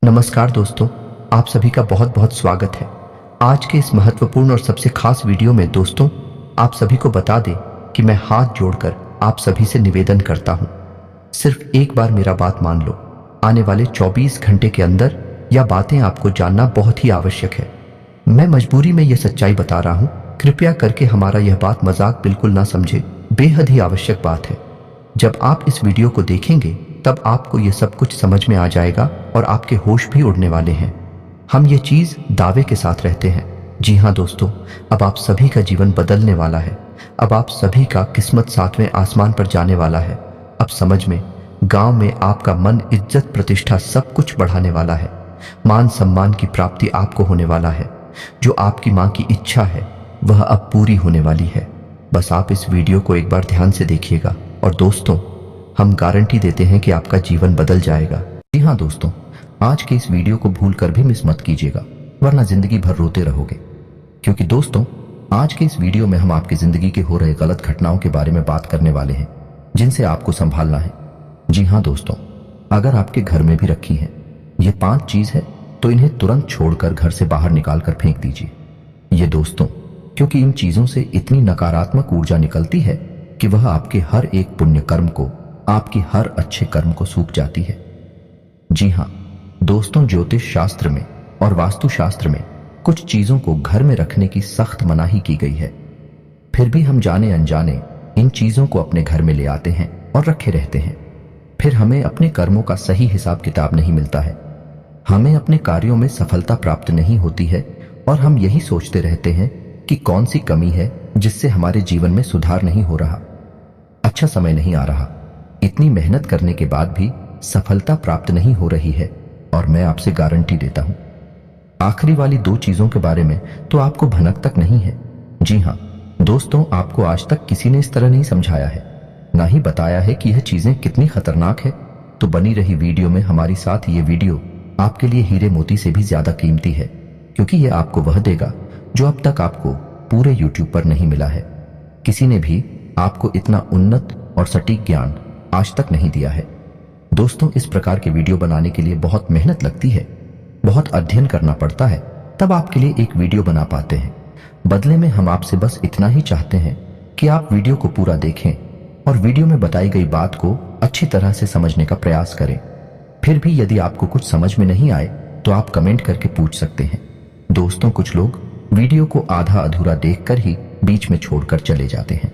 नमस्कार दोस्तों, आप सभी का बहुत बहुत स्वागत है। आज के इस महत्वपूर्ण और सबसे खास वीडियो में दोस्तों, आप सभी को बता दें कि मैं हाथ जोड़कर आप सभी से निवेदन करता हूं, सिर्फ एक बार मेरा बात मान लो। आने वाले 24 घंटे के अंदर यह बातें आपको जानना बहुत ही आवश्यक है। मैं मजबूरी में यह सच्चाई बता रहा हूं, कृपया करके हमारा यह बात मजाक बिल्कुल ना समझे, बेहद ही आवश्यक बात है। जब आप इस वीडियो को देखेंगे तब आपको यह सब कुछ समझ में आ जाएगा और आपके होश भी उड़ने वाले हैं। हम ये चीज दावे के साथ रहते हैं। जी हाँ दोस्तों, अब आप सभी का जीवन बदलने वाला है। अब आप सभी का किस्मत 7वें आसमान पर जाने वाला है। अब समझ में, गांव में आपका मन, इज्जत, प्रतिष्ठा सब कुछ बढ़ाने वाला है। मान सम्मान की प्राप्ति आपको होने वाला है। जो आपकी माँ की इच्छा है वह अब पूरी होने वाली है। बस आप इस वीडियो को एक बार ध्यान से देखिएगा और दोस्तों, हम गारंटी देते हैं कि आपका जीवन बदल जाएगा। जी हाँ दोस्तों, आज के इस वीडियो को भूलकर भी मिस मत कीजिएगा, वरना जिंदगी भर रोते रहोगे। क्योंकि दोस्तों, आज के इस वीडियो में हम आपकी जिंदगी के हो रहे गलत घटनाओं के बारे में बात करने वाले हैं, जिनसे आपको संभालना है। जी हाँ दोस्तों, अगर आपके घर में भी रखी है ये 5 चीज है तो इन्हें तुरंत छोड़कर घर से बाहर निकाल कर फेंक दीजिए। ये दोस्तों, क्योंकि इन चीजों से इतनी नकारात्मक ऊर्जा निकलती है कि वह आपके हर एक पुण्य कर्म को, आपकी हर अच्छे कर्म को सूख जाती है। जी हाँ दोस्तों, ज्योतिष शास्त्र में और वास्तु शास्त्र में कुछ चीजों को घर में रखने की सख्त मनाही की गई है। फिर भी हम जाने अनजाने इन चीजों को अपने घर में ले आते हैं और रखे रहते हैं। फिर हमें अपने कर्मों का सही हिसाब किताब नहीं मिलता है, हमें अपने कार्यों में सफलता प्राप्त नहीं होती है और हम यही सोचते रहते हैं कि कौन सी कमी है जिससे हमारे जीवन में सुधार नहीं हो रहा, अच्छा समय नहीं आ रहा। इतनी मेहनत करने के बाद भी सफलता प्राप्त नहीं हो रही है और मैं आपसे गारंटी देता हूं, आखिरी वाली 2 चीजों के बारे में तो आपको भनक तक नहीं है। जी हां दोस्तों, आपको आज तक किसी ने इस तरह नहीं समझाया है, ना ही बताया है कि यह चीजें कितनी खतरनाक है। तो बनी रही वीडियो में हमारी साथ, ये वीडियो आपके लिए हीरे मोती से भी ज्यादा कीमती है, क्योंकि यह आपको वह देगा जो अब तक आपको पूरे यूट्यूब पर नहीं मिला है। किसी ने भी आपको इतना उन्नत और सटीक ज्ञान आज तक नहीं दिया है। दोस्तों, इस प्रकार के वीडियो बनाने के लिए बहुत मेहनत लगती है, बहुत अध्ययन करना पड़ता है, तब आपके लिए एक वीडियो बना पाते हैं। बदले में हम आपसे बस इतना ही चाहते हैं कि आप वीडियो को पूरा देखें और वीडियो में बताई गई बात को अच्छी तरह से समझने का प्रयास करें। फिर भी यदि आपको कुछ समझ में नहीं आए तो आप कमेंट करके पूछ सकते हैं। दोस्तों, कुछ लोग वीडियो को आधा अधूरा देखकर ही बीच में छोड़कर चले जाते हैं,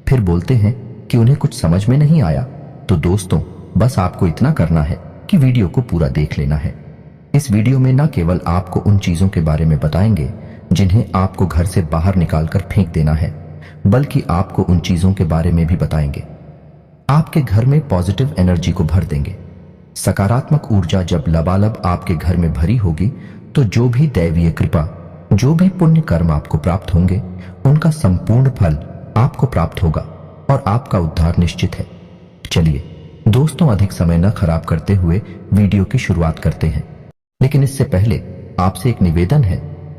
फिर बोलते हैं कि उन्हें कुछ समझ में नहीं आया। तो दोस्तों, बस आपको इतना करना है कि वीडियो को पूरा देख लेना है। इस वीडियो में न केवल आपको उन चीजों के बारे में बताएंगे जिन्हें आपको घर से बाहर निकालकर फेंक देना है, बल्कि आपको उन चीजों के बारे में भी बताएंगे आपके घर में पॉजिटिव एनर्जी को भर देंगे। सकारात्मक ऊर्जा जब लबालब आपके घर में भरी होगी तो जो भी दैवीय कृपा, जो भी पुण्य कर्म आपको प्राप्त होंगे, उनका संपूर्ण फल आपको प्राप्त होगा और आपका उद्धार निश्चित है। चलिए दोस्तों, अधिक समय न खराब करते हुए वीडियो की शुरुआत करते हैं। लेकिन इससे पहले आपसे एक निवेदन है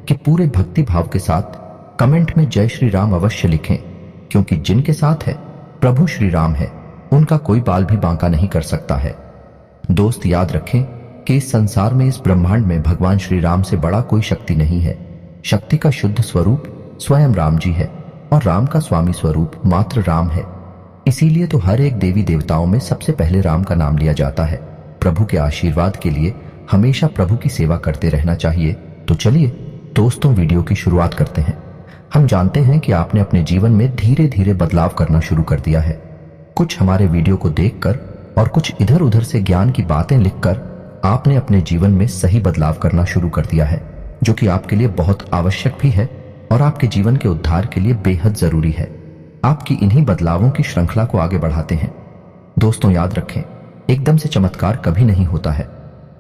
कि पूरे भक्ति भाव के साथ कमेंट में जय श्री राम अवश्य लिखें, क्योंकि जिनके साथ है प्रभु श्री राम है, उनका कोई बाल भी बांका नहीं कर सकता है। दोस्त, याद रखें कि इस संसार में, इस ब्रह्मांड में भगवान श्री राम से बड़ा कोई शक्ति नहीं है। शक्ति का शुद्ध स्वरूप स्वयं राम जी है और राम का स्वामी स्वरूप मात्र राम है। इसीलिए तो हर एक देवी देवताओं में सबसे पहले राम का नाम लिया जाता है। प्रभु के आशीर्वाद के लिए हमेशा प्रभु की सेवा करते रहना चाहिए। तो चलिए दोस्तों, वीडियो की शुरुआत करते हैं। हम जानते हैं कि आपने अपने जीवन में धीरे धीरे बदलाव करना शुरू कर दिया है। कुछ हमारे वीडियो को देखकर और कुछ इधर उधर से ज्ञान की बातें लिखकर आपने अपने जीवन में सही बदलाव करना शुरू कर दिया है, जो कि आपके लिए बहुत आवश्यक भी है और आपके जीवन के उद्धार के लिए बेहद जरूरी है। आपकी इन्हीं बदलावों की श्रृंखला को आगे बढ़ाते हैं। दोस्तों, याद रखें, एकदम से चमत्कार कभी नहीं होता है।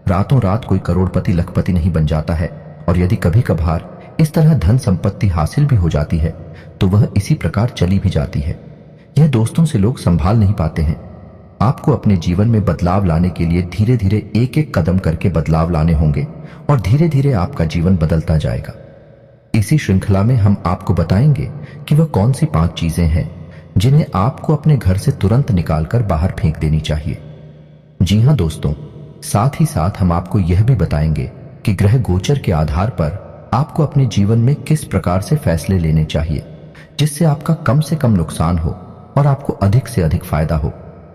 रातों रात कोई करोड़पति लखपति नहीं बन जाता है, और यदि कभी कभार इस तरह धन संपत्ति हासिल भी हो जाती है तो वह इसी प्रकार चली भी जाती है। यह दोस्तों से लोग संभाल नहीं पाते हैं। आपको अपने जीवन में बदलाव लाने के लिए धीरे धीरे एक एक कदम करके बदलाव लाने होंगे और धीरे धीरे आपका जीवन बदलता जाएगा। इसी श्रृंखला में हम आपको बताएंगे कि वह कौन सी 5 चीजें हैं जिन्हें आपको अपने घर से तुरंत निकालकर बाहर फेंक देनी चाहिए। जी हां दोस्तों, साथ ही साथ हम आपको यह भी बताएंगे कि ग्रह गोचर के आधार पर आपको अपने जीवन में किस प्रकार से फैसले लेने चाहिए जिससे आपका कम से कम नुकसान हो और आपको अधिक से अधिक फायदा हो।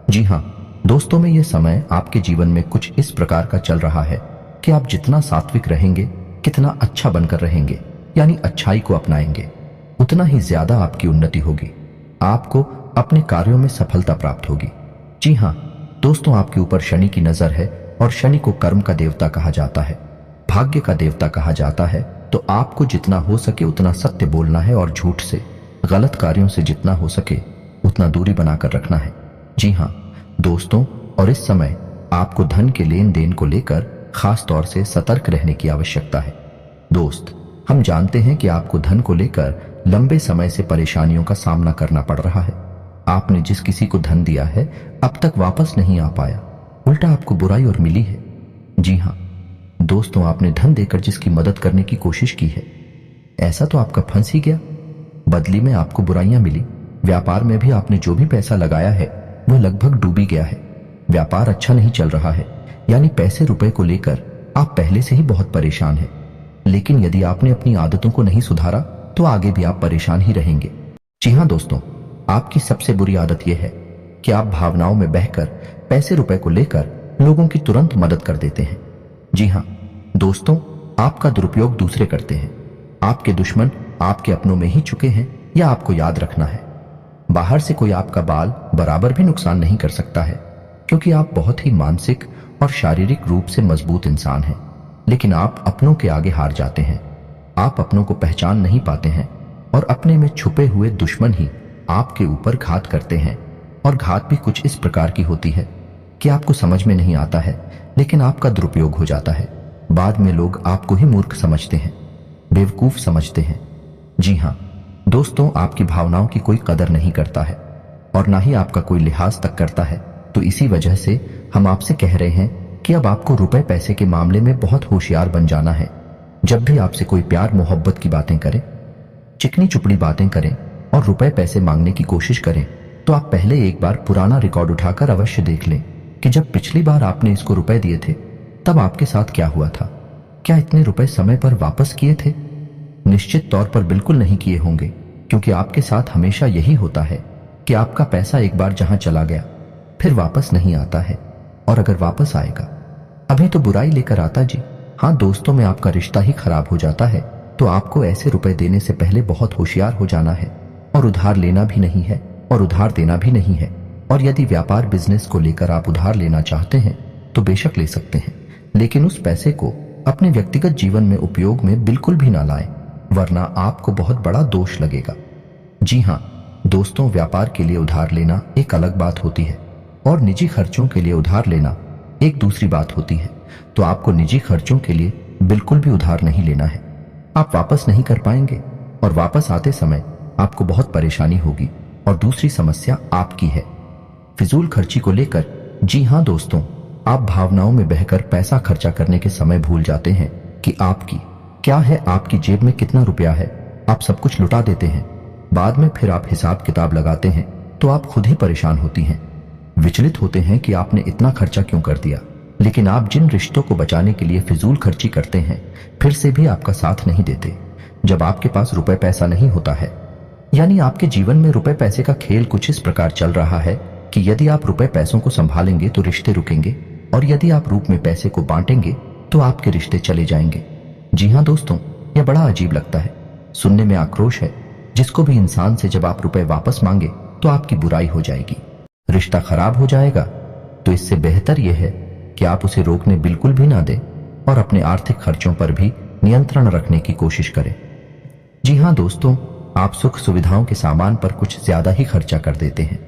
जी हाँ दोस्तों, में यह समय आपके जीवन में कुछ इस प्रकार का चल रहा है कि आप जितना सात्विक रहेंगे, कितना अच्छा बनकर रहेंगे, यानी अच्छाई को अपनाएंगे, उतना ही ज्यादा आपकी उन्नति होगी, आपको अपने कार्यों में सफलता प्राप्त होगी। जी हाँ दोस्तों, आपके ऊपर शनि की नजर है और शनि को कर्म का देवता कहा जाता है, भाग्य का देवता कहा जाता है। तो आपको जितना हो सके उतना सत्य बोलना है और झूठ से, गलत कार्यों से जितना हो सके उतना दूरी बनाकर रखना है। जी हाँ दोस्तों, और इस समय आपको धन के लेन देन को लेकर खास तौर से सतर्क रहने की आवश्यकता है। दोस्त, हम जानते हैं कि आपको धन को लेकर लंबे समय से परेशानियों का सामना करना पड़ रहा है। आपने जिस किसी को धन दिया है अब तक वापस नहीं आ पाया, उल्टा आपको बुराई और मिली है। जी हाँ दोस्तों, आपने धन देकर जिसकी मदद करने की कोशिश की है, ऐसा तो आपका फंस ही गया, बदली में आपको बुराइयां मिली। व्यापार में भी आपने जो भी पैसा लगाया है वह लगभग डूब ही गया है। व्यापार अच्छा नहीं चल रहा है, यानी पैसे रुपए को लेकर आप पहले से ही बहुत परेशान हैं। लेकिन यदि आपने अपनी आदतों को नहीं सुधारा तो आगे भी आप परेशान ही रहेंगे। जी हाँ दोस्तों, आपकी सबसे बुरी आदत यह है कि आप भावनाओं में बहकर पैसे रुपए को लेकर लोगों की तुरंत मदद कर देते हैं। जी हाँ दोस्तों, आपका दुरुपयोग दूसरे करते हैं। आपके दुश्मन आपके अपनों में ही चुके हैं, या आपको याद रखना है, बाहर से कोई आपका बाल बराबर भी नुकसान नहीं कर सकता है, क्योंकि आप बहुत ही मानसिक और शारीरिक रूप से मजबूत इंसान हैं। लेकिन आप अपनों के आगे हार जाते हैं। आप अपनों को पहचान नहीं पाते हैं और अपने में छुपे हुए दुश्मन ही आपके ऊपर घात करते हैं। और घात भी कुछ इस प्रकार की होती है कि आपको समझ में नहीं आता है, लेकिन आपका दुरुपयोग हो जाता है। बाद में लोग आपको ही मूर्ख समझते हैं, बेवकूफ समझते हैं। जी हाँ दोस्तों, आपकी भावनाओं की कोई कदर नहीं करता है और ना ही आपका कोई लिहाज तक करता है। तो इसी वजह से हम आपसे कह रहे हैं कि अब आपको रुपए पैसे के मामले में बहुत होशियार बन जाना है। जब भी आपसे कोई प्यार मोहब्बत की बातें करे, चिकनी चुपड़ी बातें करें और रुपए पैसे मांगने की कोशिश करें, तो आप पहले एक बार पुराना रिकॉर्ड उठाकर अवश्य देख लें कि जब पिछली बार आपने इसको रुपए दिए थे तब आपके साथ क्या हुआ था। क्या इतने रुपए समय पर वापस किए थे? निश्चित तौर पर बिल्कुल नहीं किए होंगे, क्योंकि आपके साथ हमेशा यही होता है कि आपका पैसा एक बार जहां चला गया फिर वापस नहीं आता है, और अगर वापस आएगा अभी तो बुराई लेकर आता। जी हाँ दोस्तों, में आपका रिश्ता ही खराब हो जाता है। तो आपको ऐसे रुपए देने से पहले बहुत होशियार हो जाना है, और उधार लेना भी नहीं है और उधार देना भी नहीं है। और यदि व्यापार बिजनेस को लेकर आप उधार लेना चाहते हैं तो बेशक ले सकते हैं, लेकिन उस पैसे को अपने व्यक्तिगत जीवन में उपयोग में बिल्कुल भी ना लाएं, वरना आपको बहुत बड़ा दोष लगेगा। जी हाँ दोस्तों, व्यापार के लिए उधार लेना एक अलग बात होती है और निजी खर्चों के लिए उधार लेना एक दूसरी बात होती है। तो आपको निजी खर्चों के लिए बिल्कुल भी उधार नहीं लेना है। आप वापस नहीं कर पाएंगे और वापस आते समय आपको बहुत परेशानी होगी। और दूसरी समस्या आपकी है फिजूल खर्ची को लेकर। जी हाँ दोस्तों, आप भावनाओं में बहकर पैसा खर्चा करने के समय भूल जाते हैं कि आपकी क्या है, आपकी जेब में कितना रुपया है। आप सब कुछ लुटा देते हैं। बाद में फिर आप हिसाब किताब लगाते हैं तो आप खुद ही परेशान होती हैं, विचलित होते हैं कि आपने इतना खर्चा क्यों कर दिया। लेकिन आप जिन रिश्तों को बचाने के लिए फिजूल खर्ची करते हैं फिर से भी आपका साथ नहीं देते। जब आपके पास रुपए पैसा नहीं होता है, यानी आपके जीवन में रुपए पैसे का खेल कुछ इस प्रकार चल रहा है कि यदि आप रुपए पैसों को संभालेंगे तो रिश्ते रुकेंगे, और यदि आप रूप में पैसे को बांटेंगे तो आपके रिश्ते चले जाएंगे। जी हाँ दोस्तों, यह बड़ा अजीब लगता है, सुनने में आक्रोश है। जिसको भी इंसान से जब आप रुपए वापस मांगे तो आपकी बुराई हो जाएगी, रिश्ता खराब हो जाएगा। तो इससे बेहतर यह है कि आप उसे रोकने बिल्कुल भी ना दें और अपने आर्थिक खर्चों पर भी नियंत्रण रखने की कोशिश करें। जी हाँ दोस्तों, आप सुख सुविधाओं के सामान पर कुछ ज्यादा ही खर्चा कर देते हैं।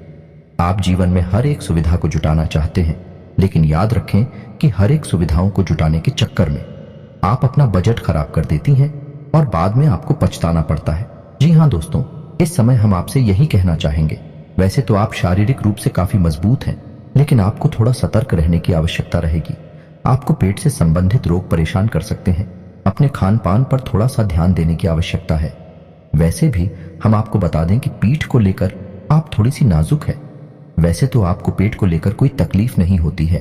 आप जीवन में हर एक सुविधा को जुटाना चाहते हैं, लेकिन याद रखें कि हर एक सुविधाओं को जुटाने के चक्कर में आप अपना बजट खराब कर देती हैं और बाद में आपको पछताना पड़ता है। जी हाँ दोस्तों, इस समय हम आपसे यही कहना चाहेंगे। वैसे तो आप शारीरिक रूप से काफी मजबूत हैं, लेकिन आपको थोड़ा सतर्क रहने की आवश्यकता रहेगी। आपको पेट से संबंधित रोग परेशान कर सकते हैं। अपने खान पान पर थोड़ा सा ध्यान देने की आवश्यकता है। वैसे भी हम आपको बता दें कि पीठ को लेकर आप थोड़ी सी नाजुक है। वैसे तो आपको पेट को लेकर कोई तकलीफ नहीं होती है,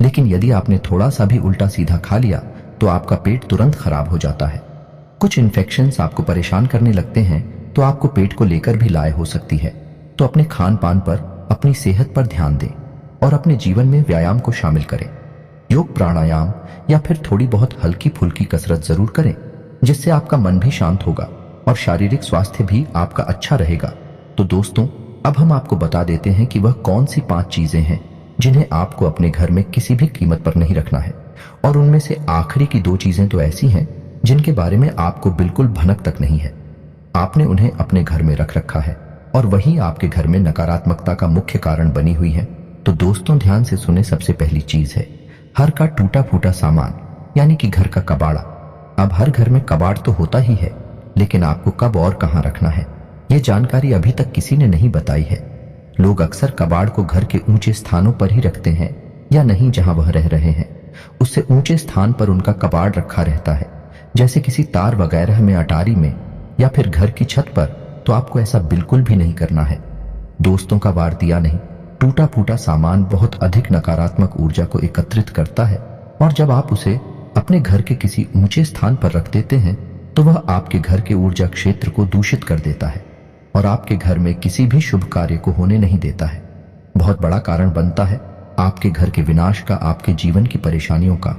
लेकिन यदि आपने थोड़ा सा भी उल्टा सीधा खा लिया तो आपका पेट तुरंत खराब हो जाता है। कुछ इन्फेक्शंस आपको परेशान करने लगते हैं तो आपको पेट को लेकर भी लाए हो सकती है। तो अपने खान पान पर, अपनी सेहत पर ध्यान दें और अपने जीवन में व्यायाम को शामिल करें। योग, प्राणायाम या फिर थोड़ी बहुत हल्की फुल्की कसरत जरूर करें, जिससे आपका मन भी शांत होगा और शारीरिक स्वास्थ्य भी आपका अच्छा रहेगा। तो दोस्तों, अब हम आपको बता देते हैं कि वह कौन सी 5 चीजें हैं जिन्हें आपको अपने घर में किसी भी कीमत पर नहीं रखना है। और उनमें से आखिरी की 2 चीजें तो ऐसी हैं जिनके बारे में आपको बिल्कुल भनक तक नहीं है। आपने उन्हें अपने घर में रख रखा है और वही आपके घर में नकारात्मकता का मुख्य कारण बनी हुई है। तो दोस्तों, ध्यान से सुने। सबसे पहली चीज है हर का टूटा फूटा सामान, यानी कि घर का कबाड़ा। अब हर घर में कबाड़ तो होता ही है, लेकिन आपको कब और कहां रखना है, यह जानकारी अभी तक किसी ने नहीं बताई है। लोग अक्सर कबाड़ को घर के ऊंचे स्थानों पर ही रखते हैं, या नहीं जहां वह रह रहे हैं उससे ऊंचे स्थान पर उनका कबाड़ रखा रहता है, जैसे किसी तार वगैरह में, अटारी में या फिर घर की छत पर। तो आपको ऐसा बिल्कुल भी नहीं करना है। दोस्तों का वार दिया नहीं, टूटा फूटा सामान बहुत अधिक नकारात्मक ऊर्जा को एकत्रित करता है और जब आप उसे अपने घर के किसी ऊंचे स्थान पर रख देते हैं तो वह आपके घर के ऊर्जा क्षेत्र को दूषित कर देता है और आपके घर में किसी भी शुभ कार्य को होने नहीं देता है। बहुत बड़ा कारण बनता है आपके घर के विनाश का, आपके जीवन की परेशानियों का।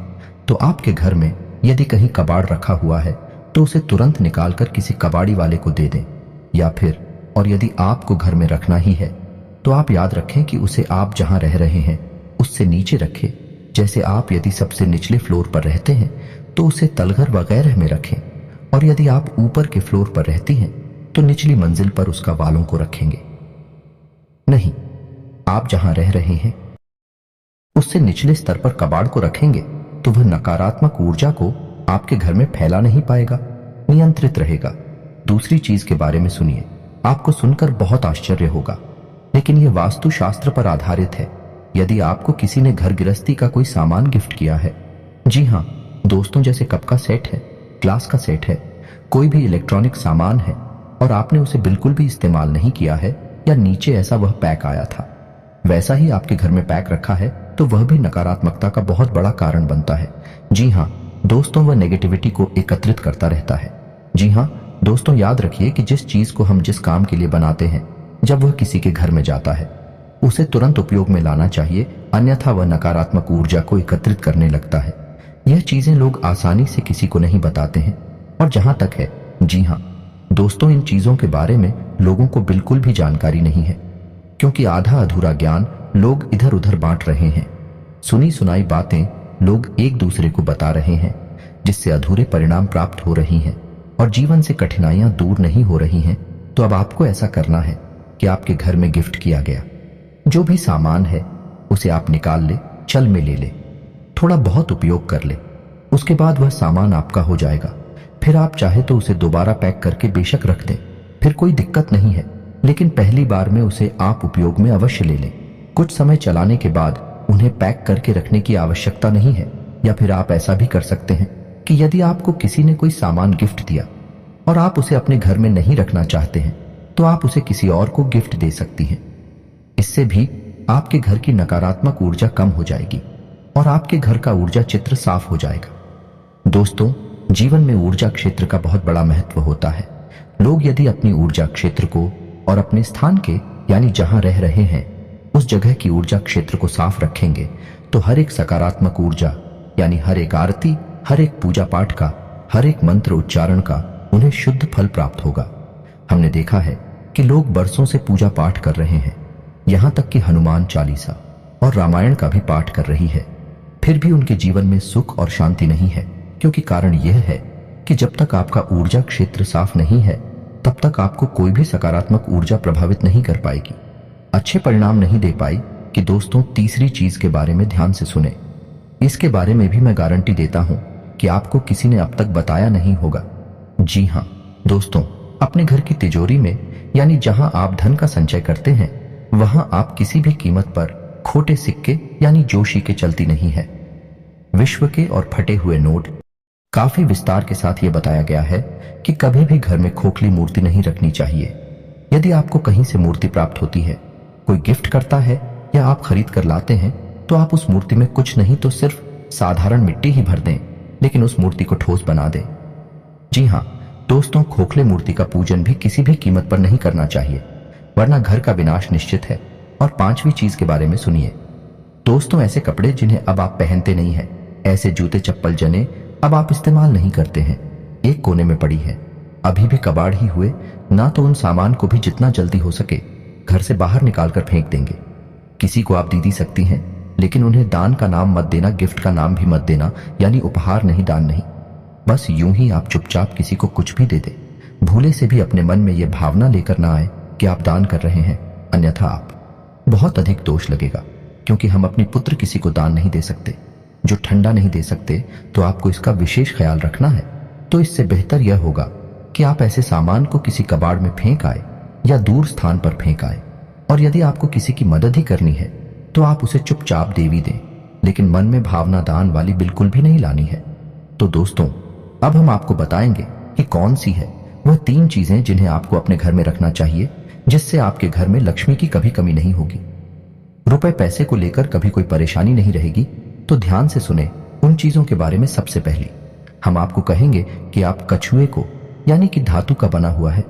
तो आपके घर में यदि कहीं कबाड़ रखा हुआ है तो उसे तुरंत निकालकर किसी कबाड़ी वाले को दे दें, या फिर और यदि आपको घर में रखना ही है तो आप याद रखें कि उसे आप जहां रह रहे हैं उससे नीचे रखें। जैसे आप यदि सबसे निचले फ्लोर पर रहते हैं तो उसे तलघर वगैरह में रखें, और यदि आप ऊपर के फ्लोर पर रहती हैं तो निचली मंजिल पर उसका वालों को रखेंगे। नहीं, आप जहां रह रहे हैं उससे निचले स्तर पर कबाड़ को रखेंगे तो वह नकारात्मक ऊर्जा को आपके घर में फैला नहीं पाएगा, नियंत्रित रहेगा। दूसरी चीज के बारे में सुनिए, आपको सुनकर बहुत आश्चर्य होगा, लेकिन यह वास्तुशास्त्र पर आधारित है। यदि आपको किसी ने घर गृहस्थी का कोई सामान गिफ्ट किया है, जी हाँ दोस्तों, जैसे कप का सेट है, ग्लास का सेट है, कोई भी इलेक्ट्रॉनिक सामान है, और आपने उसे बिल्कुल भी इस्तेमाल नहीं किया है, या नीचे ऐसा वह पैक आया था वैसा ही आपके घर में पैक रखा है, तो वह भी नकारात्मकता का बहुत बड़ा कारण बनता है। जी हाँ दोस्तों, वह नेगेटिविटी को एकत्रित करता रहता है। जी हाँ दोस्तों, याद रखिए कि जिस चीज को हम जिस काम के लिए बनाते हैं, जब वह किसी के घर में जाता है उसे तुरंत उपयोग में लाना चाहिए, अन्यथा वह नकारात्मक ऊर्जा को एकत्रित करने लगता है। यह चीजें लोग आसानी से किसी को नहीं बताते हैं, और जहां तक है, जी हाँ दोस्तों, इन चीजों के बारे में लोगों को बिल्कुल भी जानकारी नहीं है, क्योंकि आधा अधूरा ज्ञान लोग इधर उधर बांट रहे हैं। सुनी सुनाई बातें लोग एक दूसरे को बता रहे हैं, जिससे अधूरे परिणाम प्राप्त हो रही हैं और जीवन से कठिनाइयां दूर नहीं हो रही हैं। तो अब आपको ऐसा करना है कि आपके घर में गिफ्ट किया गया जो भी सामान है उसे आप निकाल ले, चल में ले ले, थोड़ा बहुत उपयोग कर ले, उसके बाद वह सामान आपका हो जाएगा। फिर आप चाहे तो उसे दोबारा पैक करके बेशक रख दें, फिर कोई दिक्कत नहीं है, लेकिन पहली बार में उसे आप उपयोग में अवश्य ले लें। कुछ समय चलाने के बाद उन्हें पैक करके रखने की आवश्यकता नहीं है। या फिर आप ऐसा भी कर सकते हैं कि यदि आपको किसी ने कोई सामान गिफ्ट दिया और आप उसे अपने घर में नहीं रखना चाहते हैं, तो आप उसे किसी और को गिफ्ट दे सकती हैं। इससे भी आपके घर की नकारात्मक ऊर्जा कम हो जाएगी और आपके घर का ऊर्जा चित्र साफ हो जाएगा। दोस्तों, जीवन में ऊर्जा क्षेत्र का बहुत बड़ा महत्व होता है। लोग यदि अपनी ऊर्जा क्षेत्र को और अपने स्थान के, यानी जहां रह रहे हैं, उस जगह की ऊर्जा क्षेत्र को साफ रखेंगे, तो हर एक सकारात्मक ऊर्जा, यानी हर एक आरती, हर एक पूजा पाठ का, हर एक मंत्र उच्चारण का उन्हें शुद्ध फल प्राप्त होगा। हमने देखा है कि लोग बरसों से पूजा पाठ कर रहे हैं, यहां तक कि हनुमान चालीसा और रामायण का भी पाठ कर रही है, फिर भी उनके जीवन में सुख और शांति नहीं है, क्योंकि कारण यह है कि जब तक आपका ऊर्जा क्षेत्र साफ नहीं है, तब तक आपको कोई भी सकारात्मक ऊर्जा प्रभावित नहीं कर पाएगी, अच्छे परिणाम नहीं दे पाई। कि दोस्तों, तीसरी चीज के बारे में ध्यान से सुने। इसके बारे में भी मैं गारंटी देता हूं कि आपको किसी ने अब तक बताया नहीं होगा। जी हां दोस्तों, अपने घर की तिजोरी में, यानी जहां आप धन का संचय करते हैं, वहां आप किसी भी कीमत पर खोटे सिक्के, यानी जोशी के चलती नहीं है। विश्व के और फटे हुए नोट, काफी विस्तार के साथ यह बताया गया है कि कभी भी घर में खोखली मूर्ति नहीं रखनी चाहिए। यदि आपको कहीं से मूर्ति प्राप्त होती है, कोई गिफ्ट करता है या आप खरीद कर लाते हैं, तो आप उस मूर्ति में कुछ नहीं तो सिर्फ साधारण मिट्टी ही भर दें, लेकिन उस मूर्ति को ठोस बना दें। जी हाँ दोस्तों, खोखले मूर्ति का पूजन भी किसी भी कीमत पर नहीं करना चाहिए, वरना घर का विनाश निश्चित है। और पांचवी चीज के बारे में सुनिए दोस्तों, ऐसे कपड़े जिन्हें अब आप पहनते नहीं हैं, ऐसे जूते चप्पल जने अब आप इस्तेमाल नहीं करते हैं, एक कोने में पड़ी है, अभी भी कबाड़ ही हुए ना, तो उन सामान को भी जितना जल्दी हो सके घर से बाहर निकाल कर फेंक देंगे। किसी को आप दे सकती हैं, लेकिन उन्हें दान का नाम मत देना, गिफ्ट का नाम भी मत देना, यानी उपहार नहीं, दान नहीं। बस यूं ही आप चुपचाप किसी को कुछ भी दे दे, भूले से भी अपने मन में यह भावना लेकर ना आए कि आप दान कर रहे हैं, अन्यथा आप बहुत अधिक दोष लगेगा। क्योंकि हम अपनी पुत्र किसी को दान नहीं दे सकते, जो ठंडा नहीं दे सकते, तो आपको इसका विशेष ख्याल रखना है। तो इससे बेहतर यह होगा कि आप ऐसे सामान को किसी कबाड़ में फेंक आए या दूर स्थान पर फेंक आए। और यदि आपको किसी की मदद ही करनी है तो आप उसे चुपचाप दे भी दें, लेकिन मन में भावना दान वाली बिल्कुल भी नहीं लानी है। तो दोस्तों, अब हम आपको बताएंगे कि कौन सी है वह 3 चीजें जिन्हें आपको अपने घर में रखना चाहिए, जिससे आपके घर में लक्ष्मी की कभी कमी नहीं होगी, रुपए पैसे को लेकर कभी कोई परेशानी नहीं रहेगी। तो ध्यान से सुने उन चीजों के बारे में। सबसे पहली हम आपको कहेंगे कि आप कछुए को, यानी कि धातु का बना हुआ है,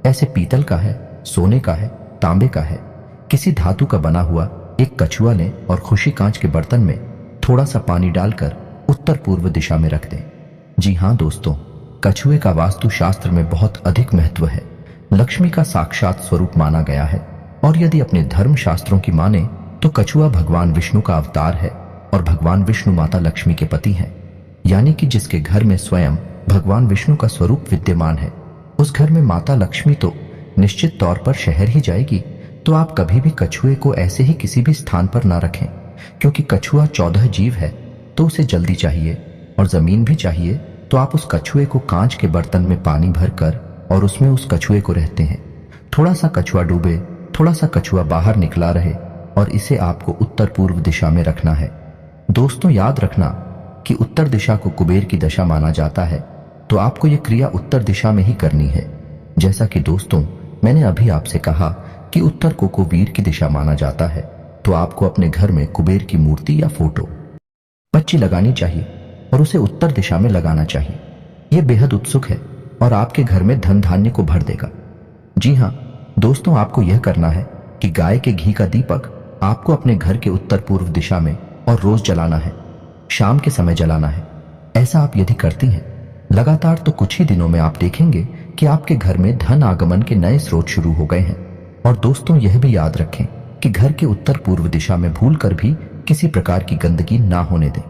ऐसे पीतल का है, सोने का है, तांबे का है, किसी धातु का बना हुआ एक कछुआ लें और खुशी कांच के बर्तन में थोड़ा सा पानी डालकर उत्तर पूर्व दिशा में रख दें। जी हाँ दोस्तों, कछुए का वास्तु शास्त्र में बहुत अधिक महत्व है, लक्ष्मी का साक्षात स्वरूप माना गया है। और यदि अपने धर्म शास्त्रों की माने तो कछुआ भगवान विष्णु का अवतार है और भगवान विष्णु माता लक्ष्मी के पति हैं, यानी कि जिसके घर में स्वयं भगवान विष्णु का स्वरूप विद्यमान है, उस घर में माता लक्ष्मी तो निश्चित तौर पर शहर ही जाएगी। तो आप कभी भी कछुए को ऐसे ही किसी भी स्थान पर ना रखें, क्योंकि कछुआ 14 जीव है, तो उसे जल्दी चाहिए और जमीन भी चाहिए। तो आप उस कछुए को कांच के बर्तन में पानी भर कर और उसमें उस कछुए को रहते हैं। थोड़ा सा कछुआ डूबे, थोड़ा सा कछुआ बाहर निकला रहे, और इसे आपको उत्तर पूर्व दिशा में रखना है। दोस्तों याद रखना कि उत्तर दिशा को कुबेर की दशा माना जाता है, तो आपको यह क्रिया उत्तर दिशा में ही करनी है। जैसा कि दोस्तों मैंने अभी आपसे कहा कि उत्तर को वीर की दिशा माना जाता है, तो आपको अपने घर में कुबेर की मूर्ति या फोटो बच्ची लगानी चाहिए और उसे उत्तर दिशा में लगाना चाहिए। यह बेहद उत्सुक है और आपके घर में धन धान्य को भर देगा। जी हाँ दोस्तों, आपको यह करना है कि गाय के घी का दीपक आपको अपने घर के उत्तर पूर्व दिशा में और रोज जलाना है, शाम के समय जलाना है। ऐसा आप यदि करती हैं लगातार, तो कुछ ही दिनों में आप देखेंगे कि आपके घर में धन आगमन के नए स्रोत शुरू हो गए हैं। और दोस्तों यह भी याद रखें कि घर के उत्तर पूर्व दिशा में भूलकर भी किसी प्रकार की गंदगी ना होने दें।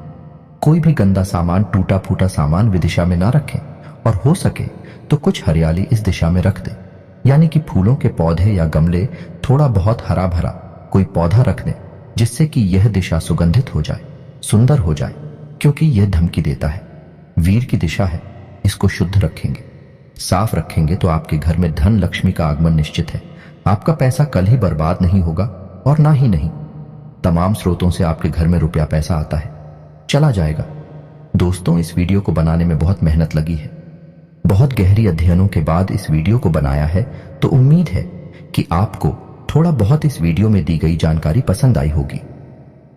कोई भी गंदा सामान, टूटा फूटा सामान विदिशा में ना रखें, और हो सके तो कुछ हरियाली इस दिशा में रख दें, यानी कि फूलों के पौधे या गमले, थोड़ा बहुत हरा भरा कोई पौधा रख दें, जिससे कि यह दिशा सुगंधित हो जाए, सुंदर हो जाए। क्योंकि यह धमकी देता है, वीर की दिशा है, इसको शुद्ध रखेंगे, साफ रखेंगे, तो आपके घर में धन लक्ष्मी का आगमन निश्चित है। आपका पैसा कल ही बर्बाद नहीं होगा, और ना ही नहीं, तमाम स्रोतों से आपके घर में रुपया पैसा आता है, चला जाएगा। दोस्तों इस वीडियो को बनाने में बहुत मेहनत लगी है, बहुत गहरी अध्ययनों के बाद इस वीडियो को बनाया है। तो उम्मीद है कि आपको थोड़ा बहुत इस वीडियो में दी गई जानकारी पसंद आई होगी।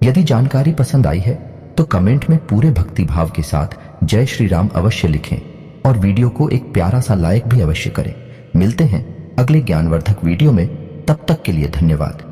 यदि जानकारी पसंद आई है तो कमेंट में पूरे भक्ति भाव के साथ जय श्री राम अवश्य लिखें, और वीडियो को एक प्यारा सा लाइक भी अवश्य करें। मिलते हैं अगले ज्ञानवर्धक वीडियो में, तब तक के लिए धन्यवाद।